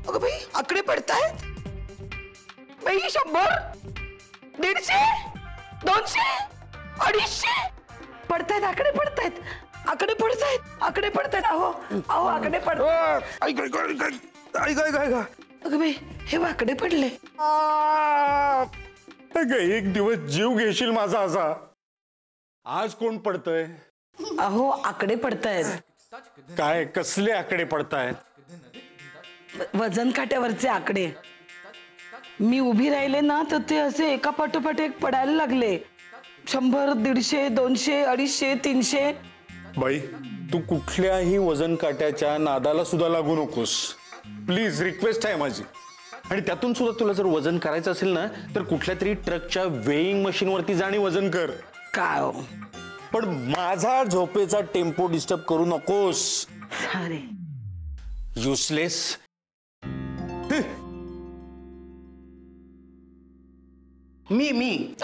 अगं बाई आकडे पडतायत बाई. 100, 150, 200, 250 पडतायत. आकडे पडतायत. आकडे पडतायत. आकडे पडतायत. अहो अहो आकडे पडतायत. ऐका अगं बाई हे आकडे पडले. एक दिवस जीव घेशील माझा असा. आज कोण पडतंय? अहो आकडे पडतायत. काय कसले आकडे पडतायत? वजन काट्यावरचे आकडे. मी उभी राहिले ना तर ते असे एका पाठोपाठ एक पडायला लागले. 100, 150, 200, 250, 300. बाई तू कुठल्याही वजन काट्याच्या नादाला सुद्धा लागू नकोस प्लीज. रिक्वेस्ट आहे माझी. आणि त्यातून सुद्धा तुला जर वजन करायचं असेल ना तर कुठल्या तरी ट्रकच्या वेइंग मशीन वरती जा आणि वजन कर. काय हो? पण माझा झोपेचा टेम्पो डिस्टर्ब करू नकोस. अरे युसलेस. मी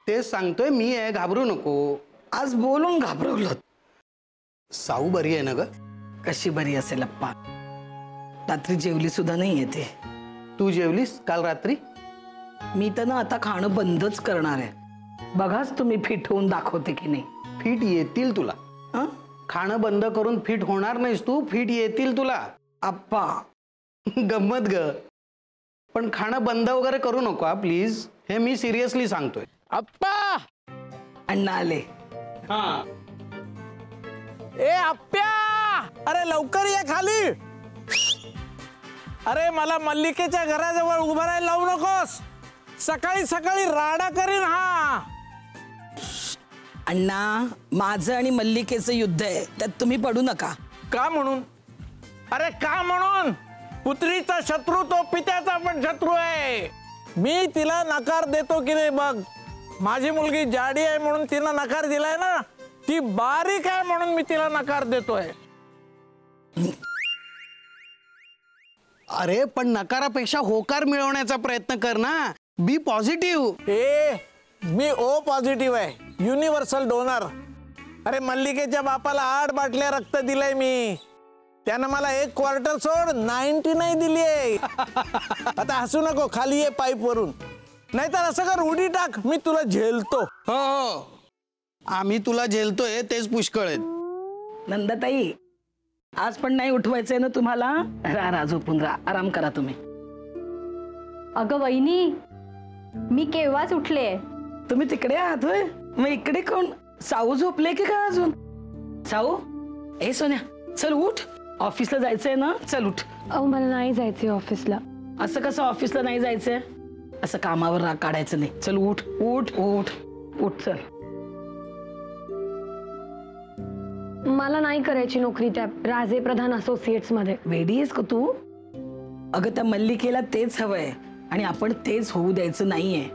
तेच सांगतोय. मी आहे, घाबरू नको. आज बोलून घाबरवलं. साऊ बरी आहे ना ग? कशी बरी असेल अप्पा. रात्री जेवली सुद्धा नाही येते. तू जेवलीस काल रात्री? मी तर ना आता खाणं बंदच करणार आहे. बघाच तुम्ही फिट होऊन दाखवते की नाही. फिट येतील तुला. खाणं बंद करून फिट होणार नाहीस तू. फिट येतील तुला अप्पा. गंमत ग. पण खाणं बंद वगैरे करू नको प्लीज. हे मी सिरियसली सांगतोय. अप्पा. अण्णा आले. हा ए आप्प्या, अरे लवकर ये खाली. अरे मला मल्लिकेच्या घराजवळ उभं राहायला लावू नकोस. सकाळी सकाळी राडा करीन हा. अण्णा माझं आणि मल्लिकेचं युद्ध आहे, त्यात तुम्ही पडू नका. का म्हणून? अरे का म्हणून? पुत्रीचा शत्रू तो पित्याचा पण शत्रू आहे. मी तिला नकार देतो की नाही बघ. माझी मुलगी जाडी आहे म्हणून तिनं नकार दिलाय ना. ती बारीक आहे म्हणून मी तिला नकार देतोय. अरे पण नकारापेक्षा होकार मिळवण्याचा प्रयत्न कर ना. बी पॉझिटिव्ह. मी ओ पॉझिटिव्ह आहे. Universal donor. अरे मल्लिकेच्या बापाला 8 बाटल्या रक्त दिलंय मी. त्यानं मला 1 क्वार्टर सोड 99 दिली आहे. आता हसू नको. खाली ये पाईप वरून. नाहीतर असं कर उडी टाक. मी तुला झेलतो. हो आम्ही तुला झेलतोय तेच पुष्कळ आहेत. नंदाताई आज पण नाही उठवायचंय ना तुम्हाला. रा झोपून राहा. आराम करा तुम्ही. अगं वहिनी मी केव्हाच उठले. तुम्ही तिकडे आहात होय. मग इकडे कोण? साऊ झोपले की काय अजून? साऊ ए सोन्या चल उठ. ऑफिसला जायचंय ना. चल उठ. अहो मला नाही जायचंय ऑफिसला. असं कसं ऑफिसला नाही जायचंय? असं कामावर राग काढायचं नाही. चल उठ उठ उठ उठ चल. मला नाही करायची नोकरी त्या राजे प्रधान असोसिएट्स मध्ये. वेडी आहेस का तू? अगं त्या मल्लिकेला तेच हवंय आणि आपण तेच होऊ द्यायचं नाहीये.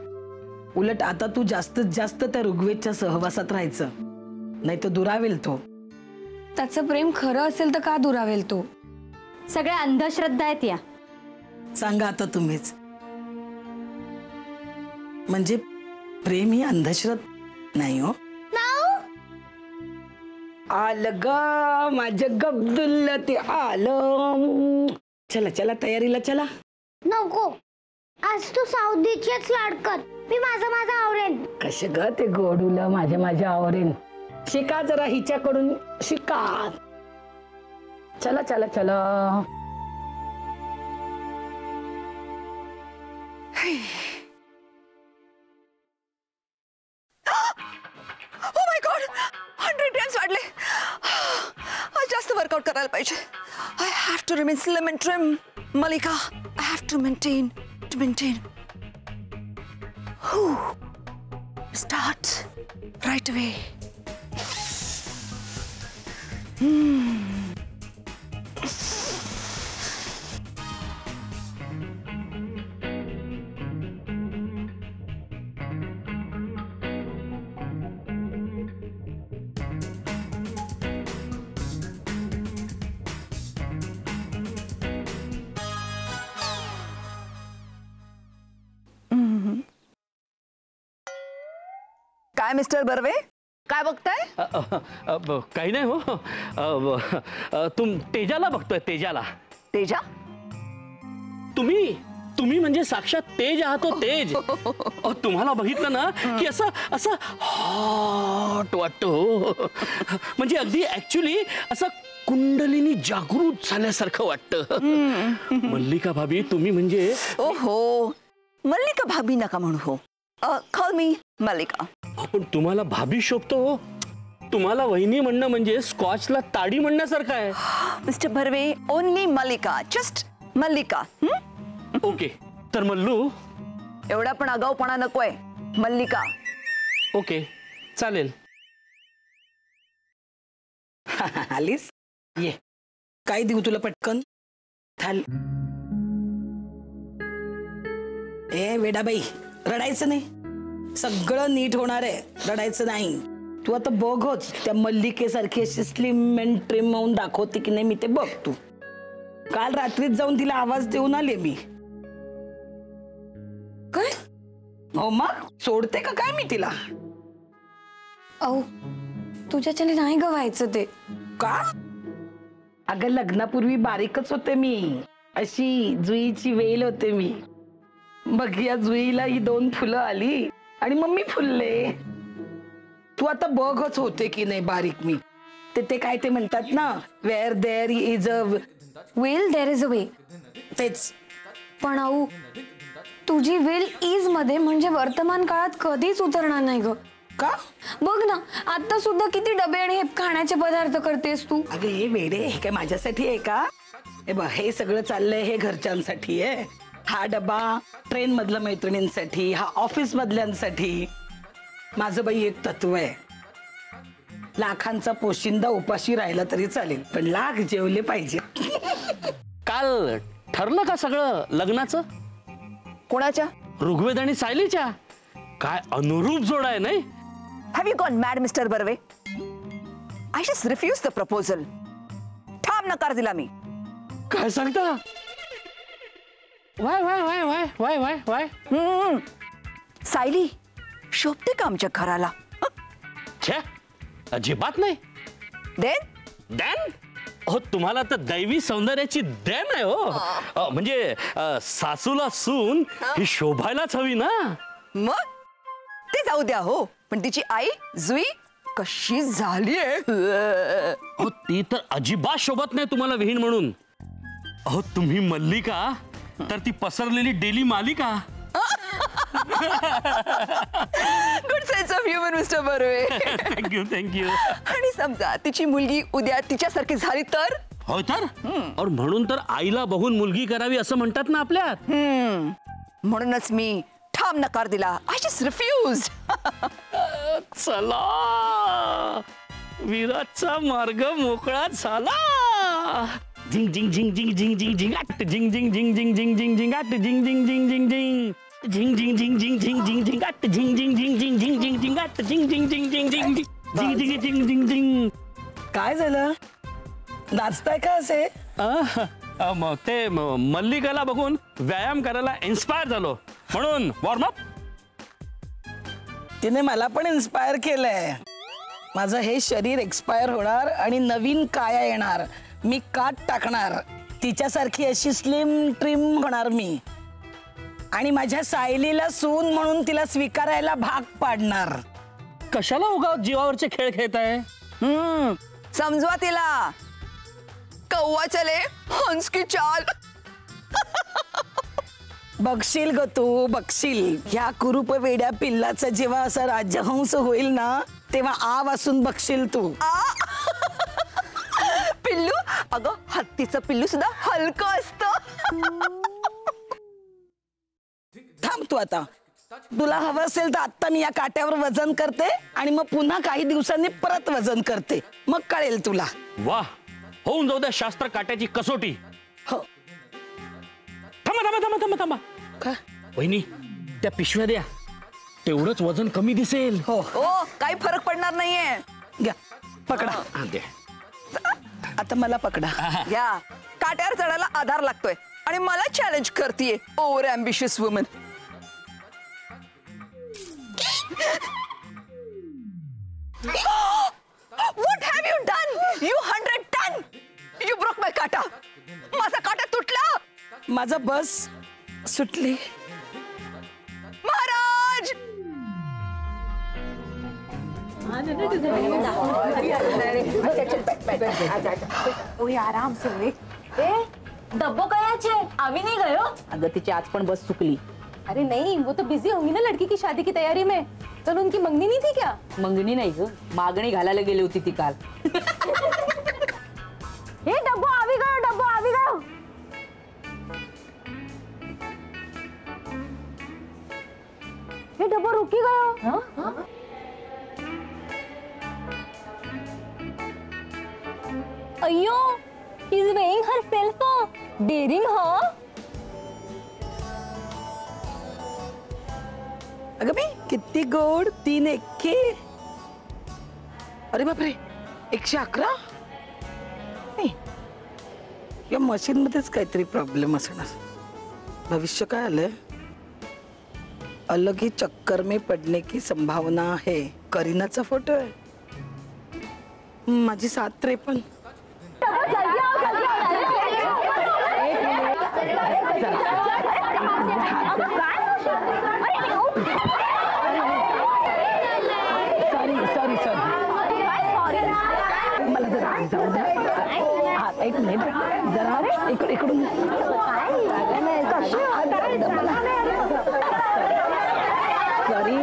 उलट आता तू जास्तीत जास्त त्या ऋग्वेदच्या सहवासात राहायचं, नाही तर दुरावेल तो. त्याचं प्रेम खरं असेल तर का दुरावेल तो? सगळ्या अंधश्रद्धा आहेत या. सांगा आता तुम्हीच. म्हणजे प्रेम ही अंधश्रद्धा नाही हो. आलं ग माझं गब्दुल्ल ते आलं. चला चला तयारीला चला. नको आज तू साऊदीचेच लाड कर. मी माझं आवरेन. कश ग ते गोडूला माझ्या आवरेन. शिका जरा हिच्याकडून शिका. चला चला चला. Oh my God! 100 grams वाढले. आज जास्त वर्कआउट करायला पाहिजे. I have to remain slim and trim, Malika. I have to maintain. Start right away. काय मिस्टर बर्वे काय बघताय? काही नाही हो. तुम तेजाला बघतोय. तेजाला. तेजा? तुम्ही तुम्ही म्हणजे साक्षात तेज आहात हो, तेज. अहो, तुम्हाला बघितलं ना की असं असं हॉट वाटतो. म्हणजे अगदी ऍक्च्युली असं कुंडलिनी जागृत झाल्यासारखं वाटतं. मल्लिका भाभी तुम्ही म्हणजे ओहो, मल्लिका भाभी नका म्हणू हो. कॉल मी मल्लिका. पण तुम्हाला भाभी शोभतो हो. तुम्हाला वहिनी म्हणणं म्हणजे स्कॉचला ताडी म्हणण्यासारखं आहे. मिस्टर बर्वे, ओनली मल्लिका, जस्ट मल्लिका. ओके, तर मल्लू. एवढा पण आगाऊपणा नकोय, मल्लिका. ओके, चालेल. आलीस, ये. काय देऊ तुला पटकन? थाल. ए वेडाबाई, रडायचं नाही, सगळं नीट होणार आहे, रडायचं नाही. तू आता बघच त्या मल्लिकेसारखी अशी स्लिम अँड ट्रिम होऊन दाखवते की नाही मी ते बघ. तू काल रात्रीच जाऊन तिला आवाज देऊन आले मी. काय? हो मग सोडते का काय मी तिला? अहो तुझ्याच्याने नाही गवायचं ते. का? अगं लग्नापूर्वी बारीकच होते मी, अशी जुईची वेल होते मी. बघ या जुईला ही 2 फुलं आली आणि मग मी फुलले. तू आता बघच होते की नाही बारीक मी. ते काय ते म्हणतात ना, where there is a will there is a way. तेच. पण अहो तुझी विल इज मध्ये म्हणजे वर्तमान काळात कधीच उतरणार नाही ग. का? बघ ना, आता सुद्धा किती डबे आणि हे खाण्याचे पदार्थ करतेस तू. अगं हे वेडे, हे काय माझ्यासाठी आहे का? हे बघ, हे सगळं चाललंय हे घरच्यांसाठी आहे. हा डबा ट्रेन मधल्या मैत्रिणींसाठी, हा ऑफिस मधल्यांसाठी. माझं बाई एक तत्व आहे, लाखांचा पोशिंदा उपाशी राहिला तरी चालेल पण लाख जेवले पाहिजे. काल ठरलं का सगळं लग्नाचं? कोणाच्या? ऋग्वेद आणि सायलीच्या. काय अनुरूप जोड आहे नाही? Have you gone mad, Mr. Barve? I just refused the proposal. ठाम नकार दिला मी. काय सांगता? वाय वाय वाय वाय वाय वाय वाय. सायली शोभते का आमच्या घराला? छे, अजिबात नाही. देन देन? हो, तुम्हाला तर दैवी सौंदर्याची देण आहे हो. म्हणजे सासूला सून ही शोभायलाच हवी ना. मग ते जाऊ द्या हो, पण तिची आई जुई कशी झालीये. हो, ती तर अजिबात शोभत नाही तुम्हाला विहीण म्हणून. अहो तुम्ही मल्लिका तर ती पसरलेली डेली मालिका. Good sense of humour mister Barve. Thank you thank you. आणि समजा तिची मुलगी उद्या तिच्यासारखी झाली तर? हो तर. और म्हणून तर आईला बघून मुलगी करावी असं म्हणतात ना आपल्यात. म्हणूनच मी ठाम नकार दिला. I just refused. चला, विराटचा मार्ग मोकळा झाला. झिंग झिंग झिंग झिंग झिंग झिंग झिंग आट झिंग झिंग झिंग झिंग झिंग झिंग झिंग आट झिंग झिंग झिंग झिंग झिंग झिंग झिंग झिंग झिंग झिंग झिंग झिंग आट झिंग झिंग झिंग झिंग झिंग झिंग झिंग आट झिंग झिंग झिंग झिंग झिंग झिंग झिंग झिंग झिंग झिंग. काय झालं? नाचताय का असे? ते मल्लिकाला बघून व्यायाम करायला इन्स्पायर झालो म्हणून वॉर्मअप. तिने मला पण इन्स्पायर केलंय. माझं हे शरीर एक्सपायर होणार आणि नवीन काया येणार. मी काट टाकणार, तिच्यासारखी अशी स्लिम ट्रिम होणार मी. आणि माझ्या सायलीला सून म्हणून तिला स्वीकारायला भाग पाडणार. कशाला उगा जीवावरचे खेळ खेळताय? समजवा तिला. कौवा चले हंस की चाल. बघशील ग तू, बघशील. ह्या कुरूप वेड्या पिल्लाचा जेव्हा असा राज्यहंस होईल ना, तेव्हा आ वासून बघशील तू. पिल्लू? अगं हत्तीचं पिल्लू सुद्धा हलकं असतं. थांब तू आता. तुला हवं असेल तर आता मी या काट्यावर वजन करते आणि मग पुन्हा काही दिवसांनी परत वजन करते, मग कळेल तुला. वाह, होऊन जाऊ द्या शास्त्र काट्याची कसोटी. हो. थांबा थांबा थांबा थांबा थांबा. का? वहिनी, त्या पिशव्या द्या, तेवढंच वजन कमी दिसेल. हो ओ, काही फरक पडणार नाहीये. घ्या, पकडा. हा, द्या. आता मला पकडा. या काट्यावर चढायला आधार लागतोय आणि मला चॅलेंज करतीये over ambitious woman. What have you done? You 100 ton. You broke my काटा. माझा काटा तुटला. माझा बस सुटली. महाराज आराम से डब्बो कयाचे आम्ही नहीं गयो. अगं तिची आज पण बस चुकली. अरे नहीं, वो तो बिजी होंगी ना लड़की की शादी की तैयारी में. कल उनकी मंगनी नहीं थी क्या? मंगनी नाही ग, मागणी घालायला गेली होती ती काल. हे डब्बो आवी गयो, डब्बो आवी गयो. हे डब्बो रुकी गयो. अय्यो, he's weighing herself. Daring huh? अगं बाई किती गोड. 3 एक्के. अरे बापरे, 111. नाही, या मशीन मध्येच काहीतरी प्रॉब्लेम असणार. भविष्य काय आलंय? अलग ही चक्कर में पडने की संभावना है. करीनाचा फोटो आहे. माझी 753. सॉरी मला जरा जाऊ द्या. एक मिनिट जरा इकडून सॉरी.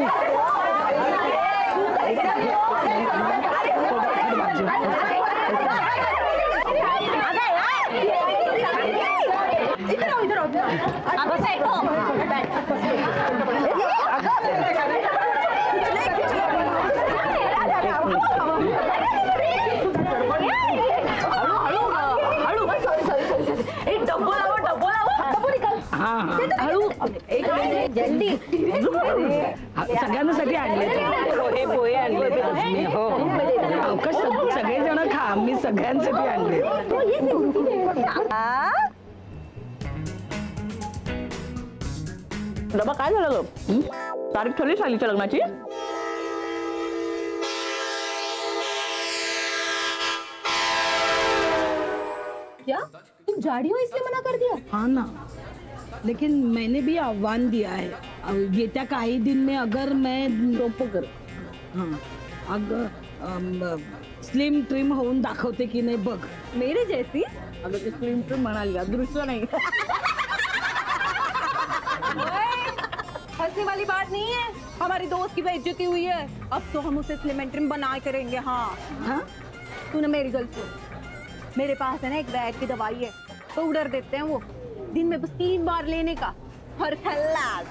सगळ्यांसाठी आणले. पोहे पोहे आणले. हो अवकाश सगळेजण खा. मी सगळ्यांसाठी आणले. डबा काय झालं ग? तारीख ठरली शालीच्या लग्नाची? क्या तुम जाड़ी हो इसलिए मना कर दिया? हाँ ना, लेकिन मैंने भी आह्वान दिया है. येत्या काही दिन में अगर मैं हाँ अगर स्लिम ट्रिम होऊन दाखवते की नाही बघ. मेरे जैसी? अगं ते स्लिम ट्रिम म्हणाली, अदृश्य नाही. हंसने वाली बात नहीं है. हमारी दोस्त की बेइज्जती हुई है. अब तो हम उसे स्लिम एंड ट्रिम बना करेंगे. हाँ तूने मेरी गल सुन. मेरे पास है ना एक बैग की दवाई है, पाउडर देते हैं वो, दिन में बस 3 बार लेने का. और खल्लास.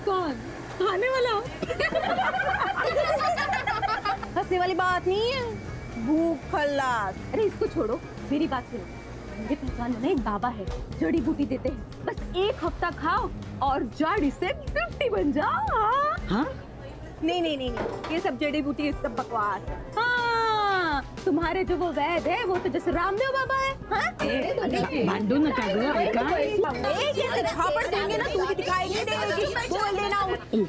कौन? खाने वाला. हंसने वाली बात नहीं है. भूख खल्लास. अरे इसको छोड़ो, मेरी बात सुनो. मेरे पहचान में एक बाबा है, जड़ी बूटी देते हैं. बस 1 हफ्ता खाओ और जड़ी से 50 बन जाओ. हाँ? नहीं, ये सब जड़ी बूटी, ये सब बकवास. हाँ, तुम्हारे जो वो वैद है वो तो जैसे रामदेव बाबा है. हाँ? भांडू नका ग. ऐका झापड देंगे ना, तू भी दिखाई नहीं देगी. बोल देना.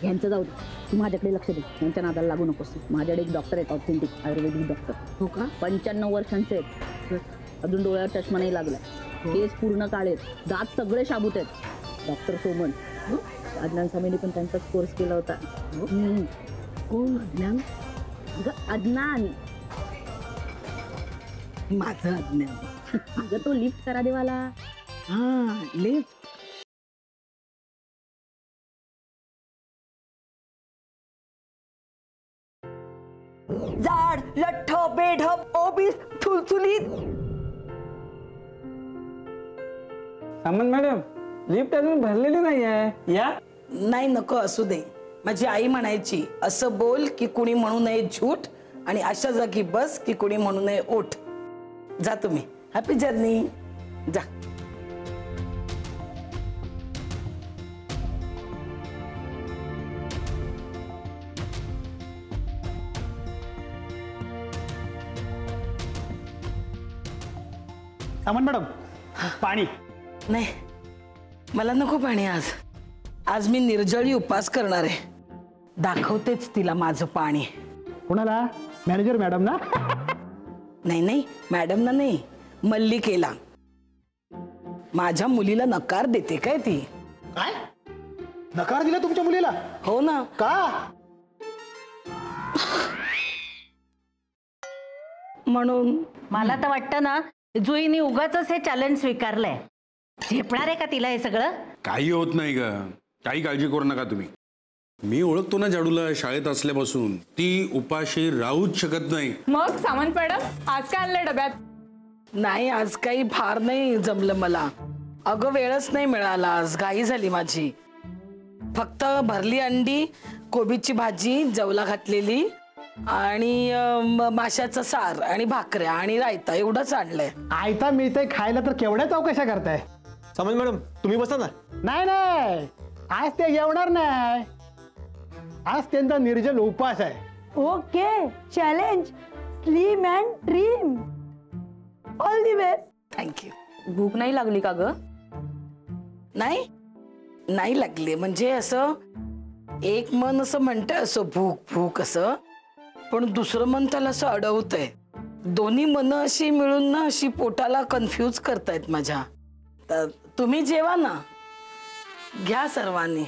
ह्यांचं जाऊ दे, तू माझ्याकडे लक्ष दे. यांच्या नादाला लागू नकोस. माझ्याकडे एक डॉक्टर आहेत, ऑथेंटिक आयुर्वेदिक डॉक्टर. हो का? 95 वर्षांचे आहेत. अजून डोळ्यावर चष्मा नाही लागला. केस पूर्ण काळे आहेत, दात सगळे शाबूत आहेत. डॉक्टर सोमन. अज्ञान स्वामींनी पण त्यांचाच कोर्स केला होता. कोण? अज्ञान? अज्ञान माझं अज्ञान. अगं तो लिफ्ट करा देवाला. हा लिफ्ट. जाड लठ्ठ बेढप ओबीस थुलथुलीत. सामंत मॅडम, लिफ्ट अजून भरलेली नाही आहे. या. नाही नको असू दे. माझी आई म्हणायची असं बोल की कुणी म्हणू नये झूट आणि अशा जागी बस की कुणी म्हणू नये ओठ. जा तुम्ही. Happy journey. जा. सामंत मॅडम, पाणी. नाही मला नको पाणी. आज मी निर्जळी उपास करणार आहे. दाखवतेच तिला माझं पाणी. कोणाला? मॅनेजर मॅडम ना? नाही मॅडमना नाही, मल्लिकेला. माझ्या मुलीला नकार देते काय ती? काय नकार दिला तुमच्या मुलीला? हो ना. का? म्हणून मला तर वाटतं ना जुईनी उगाच हे चॅलेंज स्वीकारलंय. झेपणार आहे का तिला हे सगळं? काही होत नाही ग, काही काळजी करू नका तुम्ही. मी ओळखतो ना जाडूला शाळेत असल्यापासून. ती उपाशी राहूच शकत नाही. मग सामंत मॅडम आज काय आणलंय डब्यात? नाही, आज काही फार नाही जमलं मला. अगं वेळच नाही मिळाला, आज घाई झाली माझी. फक्त भरली अंडी, कोबीची भाजी जवला घातलेली आणि माशाचं सार आणि भाकऱ्या आणि रायता एवढंच आणलंय. आयता मिळतंय खायला तर केवढ्या चौकशा करताय? समज मॅडम तुम्ही बसा ना. नाही नाही, आज ते जेवणार नाही. आज त्यांचा निर्जल उपवास आहे. Okay, challenge slim and dream. All the best. Thank you. भूक नाही लागली का ग? नाही नाही लागले, म्हणजे असं एक मन असं म्हणतंय असं भूक भूक असं, पण दुसरं मन त्याला असं अडवतंय. दोन्ही मन अशी मिळून ना अशी पोटाला कन्फ्यूज करतायत माझ्या. तर तुम्ही जेवा ना, घ्या सर्वांनी.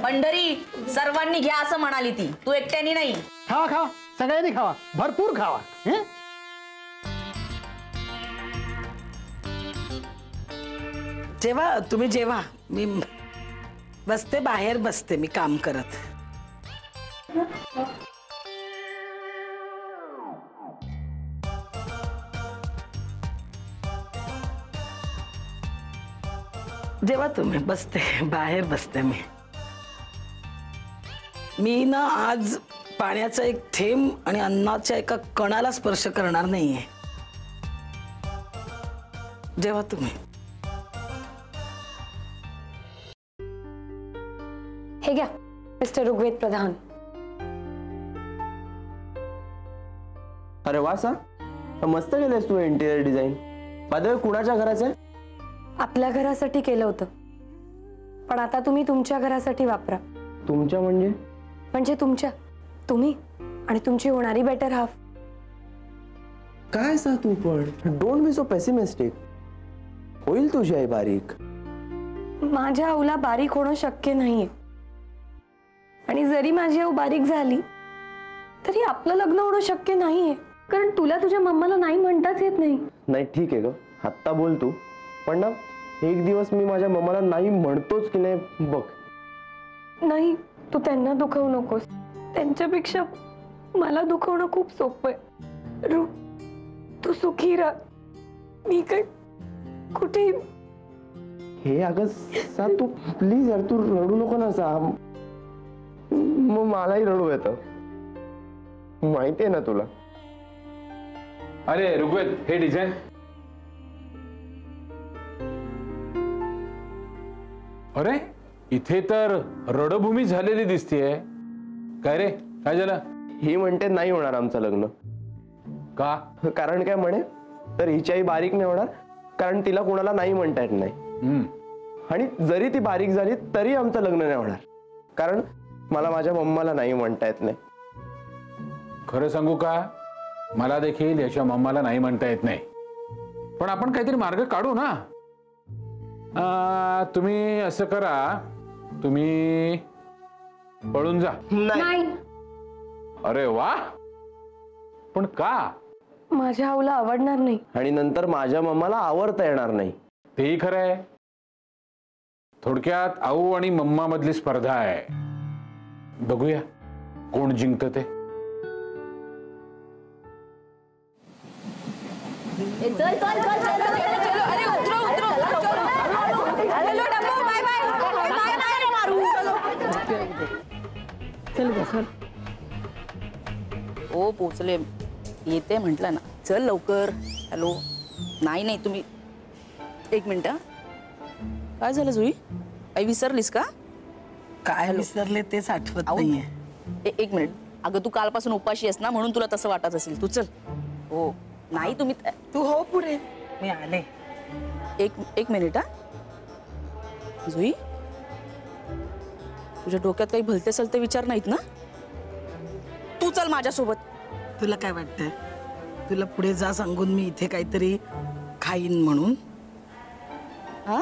पंढरी सर्वांनी घ्या असं म्हणाली ती, तू एकट्याने नाही. खावा खावा, सगळ्यांनी खावा, भरपूर खावा. जेवा तुम्ही जेवा. मी बसते बाहेर, बसते मी काम करत. जेव्हा तुम्ही, बसते बाहेर, बसते मी ना आज पाण्याचा एक थेंब आणि अन्नाच्या एका कणाला स्पर्श करणार नाहीये. जेव्हा तुम्ही. हे घ्या मिस्टर ऋग्वेद प्रधान. अरे वा सा, मस्त केलंयस तू इंटिरियर डिझाईन. बाय कुणाच्या घराचं आहे? आपल्या घरासाठी केलं होतं, पण आता तुम्ही तुमच्या घरासाठी वापरा. तुमच्या म्हणजे? म्हणजे तुमच्या, तुम्ही आणि तुमची होणारी बेटर हाफ. काय सा तू पण, डोंट बी सो पेसिमिस्टिक. होईल तुझी आई बारीक. माझ्या आऊला बारीक होणं शक्य नाहीये, आणि जरी माझी आऊ बारीक झाली तरी आपलं लग्न होणं शक्य नाहीये, कारण तुला तुझ्या मम्माला नाही म्हणताच येत नाही. नाही ठीक आहे ग, आत्ता बोल तू, पण ना एक दिवस मी माझ्या मम्माला नाही म्हणतोच की नाही बघ. नाही, तू त्यांना दुखवू नकोस. त्यांच्यापेक्षा मला दुखवणं खूप सोपं आहे. तू सुखी राह. मी काय कुठे. हे अगं सा तू प्लीज यार, तू रडू नको ना सा. मग मलाही रडू येतं, माहिती आहे ना तुला. अरे ऋग्वेद, हे डिझाईन. अरे इथे तर रडभूमी झालेली दिसतीये. काय रे, काय झालं? ही म्हणते नाही होणार आमचं लग्न. का? कारण काय म्हणे, तर हिच्याही बारीक नाही होणार, कारण तिला कोणाला नाही म्हणता येत नाही. आणि जरी ती बारीक झाली तरी आमचं लग्न नाही होणार, कारण मला माझ्या मम्माला नाही म्हणता येत नाही. खरं सांगू का, मला देखील याच्या मम्माला नाही म्हणता येत नाही, पण आपण काहीतरी मार्ग काढू ना. तुम्ही असं करा, तुम्ही पळून जा. नाही. अरे वा, पण का? माझ्या आऊला आवडणार नाही, आणि नंतर माझ्या मम्माला आवडता येणार नाही. तेही खरं आहे. थोडक्यात आऊ आणि मम्मा मधली स्पर्धा आहे. बघूया कोण जिंकत ते. चल चल चल चल. अरे उतरो उतरो. हेलो डब्बू, बाय बाय. बाय बाय मारू. चल बस. ओ पोचले, येते म्हटलं ना, चल लवकर. हॅलो. नाही नाही तुम्ही एक मिनिट. काय झालं जुई, काही विसरलीस का? काय विसरले तेच आठवत नाहीये. एक मिनिट. अगं तू कालपासून उपाशी आहेस ना, म्हणून तुला तसं वाटत असेल. तू चल. हो नाही तुम्ही तू हो पुढे, मी आले. एक मिनिट. हा जुई, तुझ्या डोक्यात काही भलते सलते विचार नाहीत ना? तू चल माझ्यासोबत. तुला काय वाटतंय, तुला पुढे जा सांगून मी इथे काहीतरी खाईन म्हणून? हा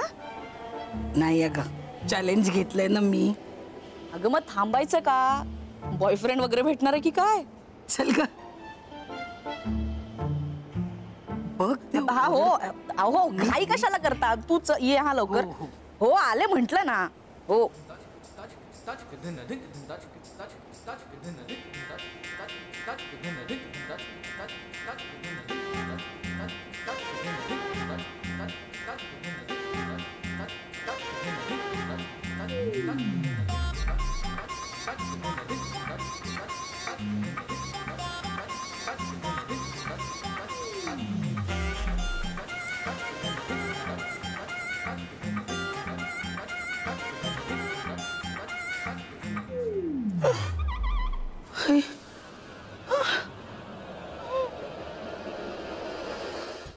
नाही अगं, चॅलेंज घेतलंय ना मी. अगं मग थांबायचं का? बॉयफ्रेंड वगैरे भेटणार आहे की काय? चल का बघ ते. हा हो अहो घाई कशाला करता? तूच ये हा लवकर. हो आले म्हंटल ना. हो